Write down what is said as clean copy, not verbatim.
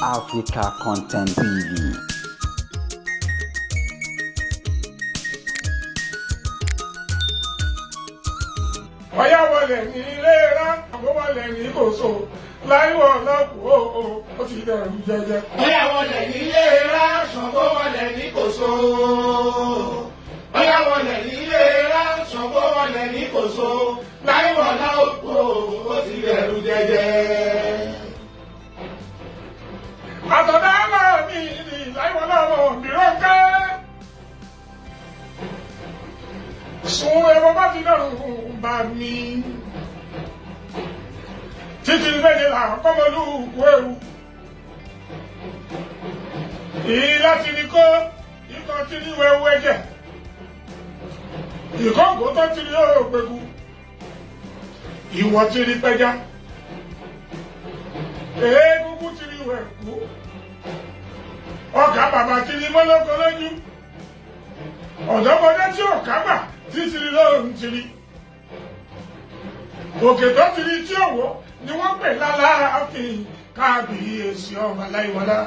Africa Content TV. Ọ̀yá wọlé ní ilé rá, àbó wọlé ní kòsó, láìwọ̀ lọ́kùú ó ti dẹ̀rù jẹjẹ. Ọ̀yá wọlé ní ilé rá, Ṣàngó wọlé ní kòsó. Ọ̀yá wọlé ní ilé rá, Ṣàngó wọlé ní kòsó, láìwọ̀ lọ́kùú ó ti dẹ̀rù jẹjẹ. Àtọ̀dá náà ní láìwọ̀ lọ́wọ́ mìíràn kẹ́. Sun ẹbọ bá ti dọ̀rùn bá mi. Títí lẹ́yìn là kọ́mọlú kú ewu. Ìlà ti ní kó ikọ̀ tí ní wẹ́wú ẹ̀jẹ̀. Ìkọ́gbó tó ti ní yóò gbẹ̀gù. Ìwọ̀ ti ní pẹ́já. Eégúngún ti ní wẹ̀ kú. Ọkà bàbá ti ní mọ́lọ́kọ lójú. Ọ̀dọ́mọdé tí ọ̀ká gbà títìrí lóòrùn tìrí. Òkè tó tìrí tí òwò ni wọ́n pè lálàáfín kábíyèsí ọmọ aláìwọlá.